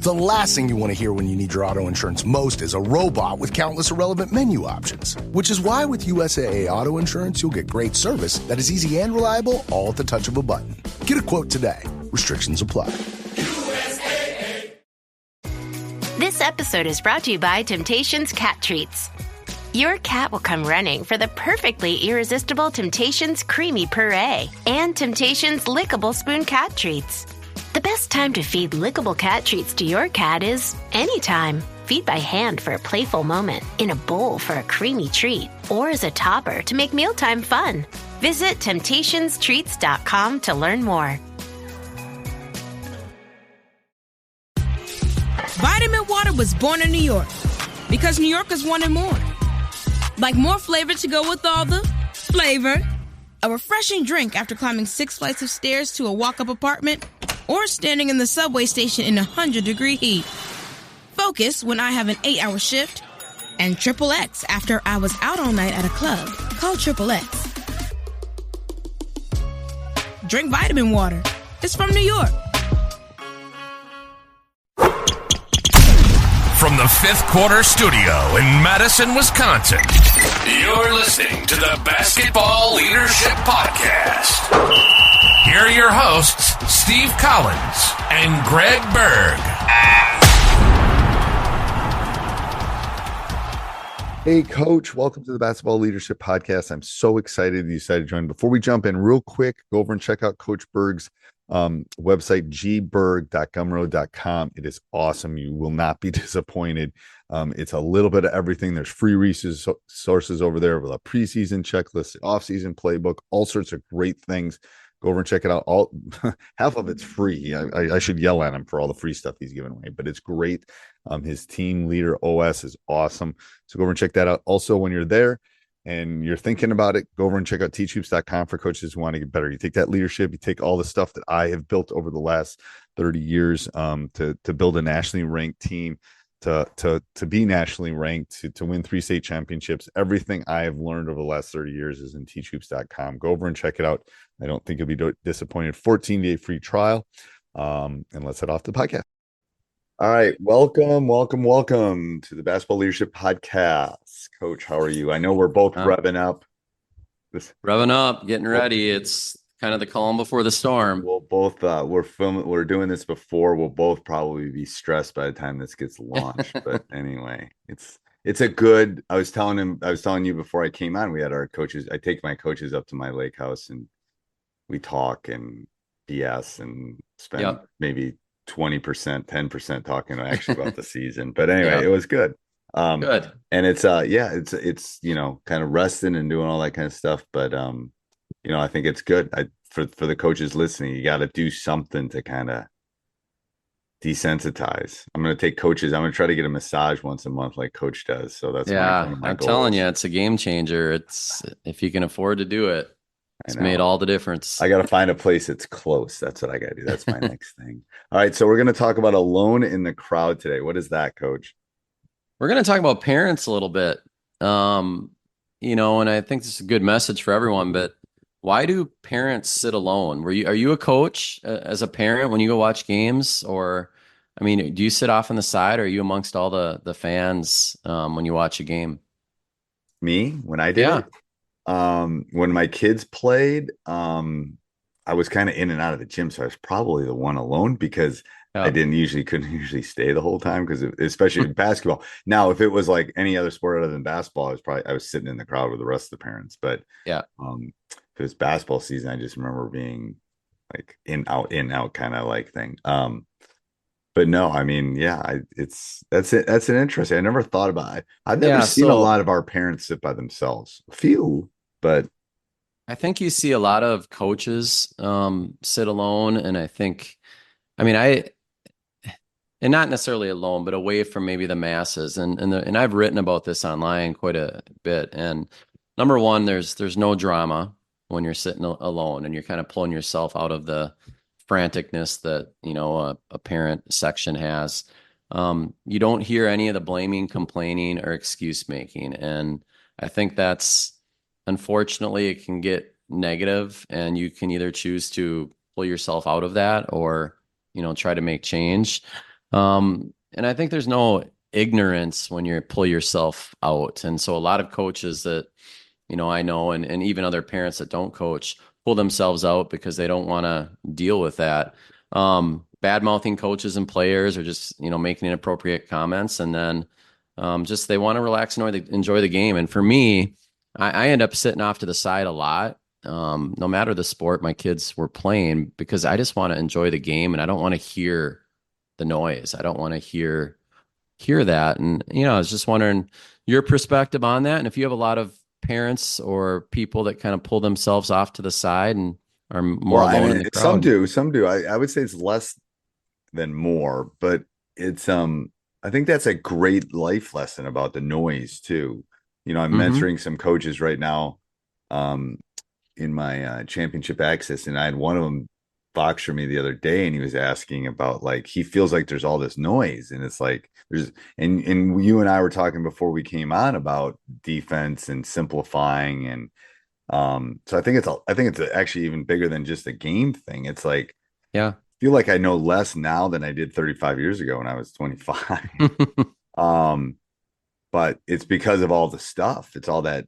The last thing you want to hear when you need your auto insurance most is a robot with countless irrelevant menu options. Which is why with USAA Auto Insurance, you'll get great service that is easy and reliable, all at the touch of a button. Get a quote today. Restrictions apply. USAA. This episode is brought to you by Temptations Cat Treats. Your cat will come running for the perfectly irresistible Temptations Creamy Puree and Temptations Lickable Spoon Cat Treats. The best time to feed lickable cat treats to your cat is anytime. Feed by hand for a playful moment, in a bowl for a creamy treat, or as a topper to make mealtime fun. Visit TemptationsTreats.com to learn more. Vitamin Water was born in New York because New Yorkers wanted more. Like more flavor to go with all the flavor. A refreshing drink after climbing 6 flights of stairs to a walk-up apartment, or standing in the subway station in 100-degree heat. Focus when I have an 8-hour shift. And XXX after I was out all night at a club. Call XXX. Drink vitamin water. It's from New York. From the Fifth Quarter Studio in Madison, Wisconsin, you're listening to the Basketball Leadership Podcast. Here are your hosts, Steve Collins and Greg Berg. Hey, Coach. Welcome to the Basketball Leadership Podcast. I'm so excited you decided to join. Before we jump in, real quick, go over and check out Coach Berg's website, gberg.gumroad.com. It is awesome. You will not be disappointed. It's a little bit of everything. There's free resources over there with a preseason checklist, off-season playbook, all sorts of great things. Go over and check it out. All half of it's free. I should yell at him for all the free stuff he's giving away, but it's great. His team leader OS is awesome. So go over and check that out. Also, when you're there and you're thinking about it, go over and check out teachhoops.com for coaches who want to get better. You take that leadership, you take all the stuff that I have built over the last 30 years to build a nationally ranked team, to be nationally ranked, to win 3 state championships. Everything I have learned over the last 30 years is in teachhoops.com. Go over and check it out. I don't think you'll be disappointed. 14-day free trial. And let's head off the podcast. All right. Welcome to the Basketball Leadership Podcast. Coach, how are you? I know we're both revving up. Revving up, getting ready. It's kind of the calm before the storm. We'll both we're doing this before. We'll both probably be stressed by the time this gets launched. But anyway, it's a good. I was telling you before I came on, we had our coaches. I take my coaches up to my lake house and we talk and BS and spend maybe 20%, 10% talking actually about the season. But anyway, it was good. Good. And it's it's kind of resting and doing all that kind of stuff. But I think it's good. For the coaches listening, you got to do something to kind of desensitize. I'm going to take coaches. I'm going to try to get a massage once a month like Coach does. So that's my I'm goals. Telling you, it's a game changer. It's if you can afford to do it, it's made all the difference. I got to find a place that's close. That's what I got to do. That's my next thing. All right. So we're going to talk about alone in the crowd today. What is that, Coach? We're going to talk about parents a little bit. And I think this is a good message for everyone, but why do parents sit alone? Are you a coach as a parent when you go watch games, or, do you sit off on the side, or are you amongst all the fans when you watch a game? Me, when I did? Yeah. When my kids played, I was kind of in and out of the gym, so I was probably the one alone because I couldn't usually stay the whole time because especially in basketball. Now, if it was like any other sport other than basketball, I was sitting in the crowd with the rest of the parents. But if it was basketball season, I just remember being like in out kind of like thing. But no, that's it. That's an interesting. I never thought about it. I've never seen a lot of our parents sit by themselves. A few, but I think you see a lot of coaches sit alone, and I think, and not necessarily alone, but away from maybe the masses. And I've written about this online quite a bit. And number one, there's no drama when you're sitting alone and you're kind of pulling yourself out of the franticness that, a parent section has. You don't hear any of the blaming, complaining, or excuse making. And I think that's, unfortunately, it can get negative, and you can either choose to pull yourself out of that or, try to make change. And I think there's no ignorance when you pull yourself out. And so a lot of coaches that, I know, and even other parents that don't coach pull themselves out because they don't want to deal with that. Bad mouthing coaches and players, or just, making inappropriate comments. And then just they want to relax and enjoy the game. And for me, I end up sitting off to the side a lot. No matter the sport my kids were playing, because I just want to enjoy the game and I don't want to hear the noise. I don't want to hear that. And, I was just wondering your perspective on that. And if you have a lot of parents or people that kind of pull themselves off to the side and are more alone in the crowd. Some do. I would say it's less than more, but it's, I think that's a great life lesson about the noise too. I'm mentoring some coaches right now, in my championship access, and I had one of them boxer me the other day, and he was asking about, like, he feels like there's all this noise, and it's like and you and I were talking before we came on about defense and simplifying, and so I think it's actually even bigger than just a game thing. It's like, yeah, I feel like I know less now than I did 35 years ago when I was 25. But it's because of all the stuff. It's all that,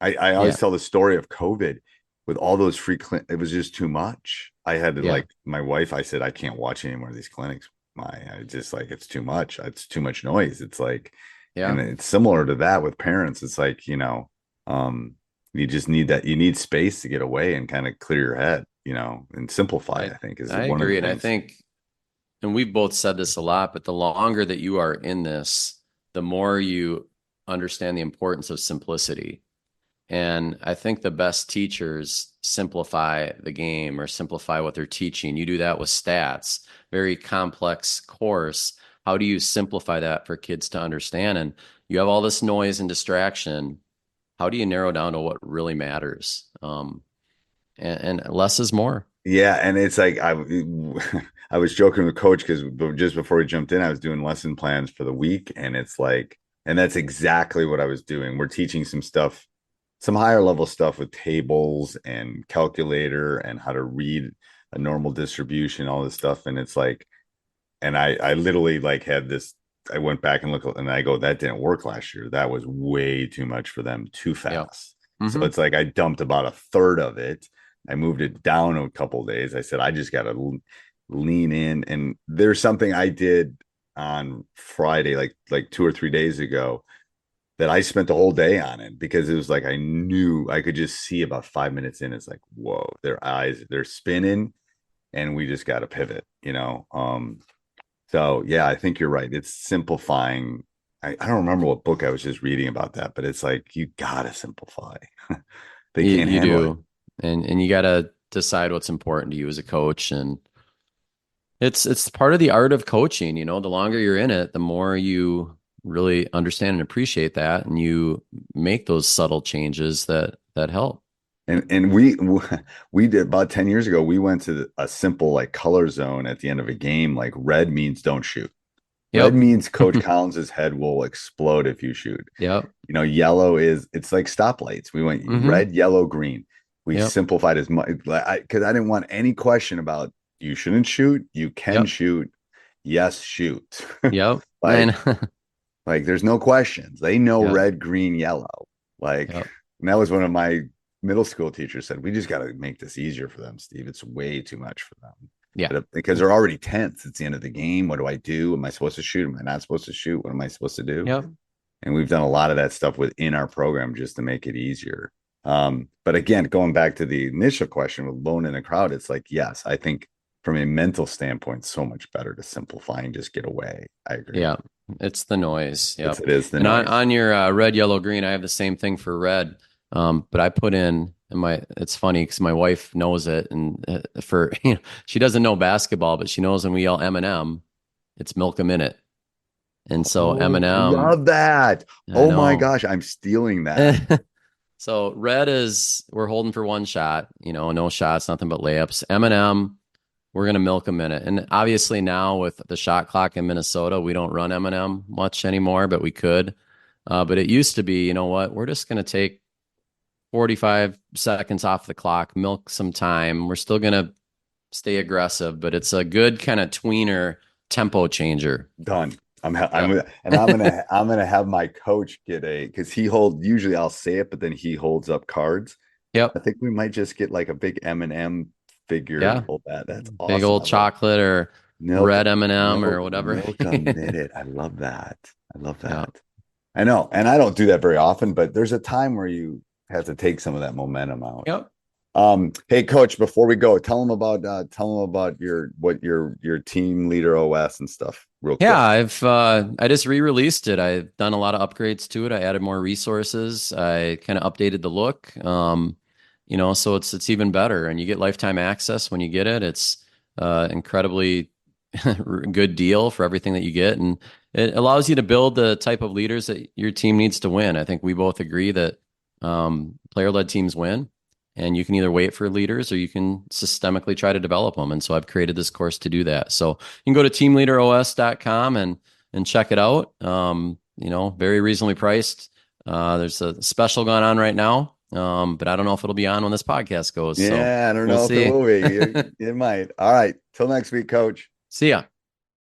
I always tell the story of COVID with all those free it was just too much. I had to, like, my wife, I said, I can't watch any more of these clinics. I just, like, it's too much. It's too much noise. It's like, and it's similar to that with parents. It's like, you just need that. You need space to get away and kind of clear your head, and simplify, I think is one agree. of the And I think, and we've both said this a lot, but the longer that you are in this, the more you understand the importance of simplicity. And I think the best teachers simplify the game or simplify what they're teaching. You do that with stats, very complex course. How do you simplify that for kids to understand? And you have all this noise and distraction. How do you narrow down to what really matters? And less is more. Yeah. And it's like, I was joking with Coach because just before we jumped in, I was doing lesson plans for the week. And it's like, and that's exactly what I was doing. We're teaching some stuff, some higher level stuff with tables and calculator and how to read a normal distribution, all this stuff. And it's like, and I literally, like, had this, I went back and looked, and I go, that didn't work last year. That was way too much for them, too fast. Yep. So it's like, I dumped about a third of it. I moved it down a couple of days. I said, I just got to lean in. And there's something I did on Friday, like 2 or 3 days ago, that I spent the whole day on it, because it was like, I knew I could just see about 5 minutes in. It's like, whoa, their eyes, they're spinning, and we just got to pivot, So yeah, I think you're right. It's simplifying. I don't remember what book I was just reading about that, but it's like, you gotta simplify. They can't handle it. And you gotta decide what's important to you as a coach. And it's part of the art of coaching. The longer you're in it, the more you really understand and appreciate that, and you make those subtle changes that help. And we did about 10 years ago, we went to a simple, like, color zone at the end of a game. Like, red means don't shoot. Yep. Red means Coach Collins's head will explode if you shoot. Yep. Yellow it's like stoplights. We went red, yellow, green. We simplified as much, because I didn't want any question about, you shouldn't shoot, you can shoot, yes, shoot. Yep. like there's no questions. They know red, green, yellow. And that was one of my middle school teachers said, we just got to make this easier for them, Steve. It's way too much for them. Yeah. Because they're already tense. It's the end of the game. What do I do? Am I supposed to shoot? Am I not supposed to shoot? What am I supposed to do? Yep. And we've done a lot of that stuff within our program just to make it easier. But again, going back to the initial question with lone in a crowd, it's like, yes, I think from a mental standpoint, so much better to simplify and just get away. I agree. Yeah. It's the noise. Yeah. It is the noise. On your red, yellow, green, I have the same thing for red. But I put in it's funny because my wife knows it, and she doesn't know basketball, but she knows when we yell M&M, it's milk a minute. And so M&M, love that. Oh my gosh, I'm stealing that. So red is, we're holding for one shot, no shots, nothing but layups. M&M, we're going to milk a minute. And obviously now with the shot clock in Minnesota, we don't run M&M much anymore, but we could. But it used to be, we're just going to take 45 seconds off the clock, milk some time. We're still going to stay aggressive, but it's a good kind of tweener tempo changer. Done. I'm gonna have my coach get because usually I'll say it, but then he holds up cards. Yep. I think we might just get like a big M&M figure. Yeah. That's awesome. Big old chocolate or red M&M or whatever. Milk a minute. I love that. Yeah. I know. And I don't do that very often, but there's a time where you have to take some of that momentum out. Yep. Hey coach, before we go, tell them about your team leader OS and stuff real quick. Yeah, I just re-released it. I've done a lot of upgrades to it. I added more resources. I kind of updated the look. So it's even better, and you get lifetime access when you get it. It's incredibly good deal for everything that you get, and it allows you to build the type of leaders that your team needs to win. I think we both agree that player-led teams win. And you can either wait for leaders or you can systemically try to develop them. And so I've created this course to do that. So you can go to teamleaderos.com and check it out. Very reasonably priced. There's a special going on right now. But I don't know if it'll be on when this podcast goes. Yeah, so I don't know if it will be. It might. All right. Till next week, coach. See ya.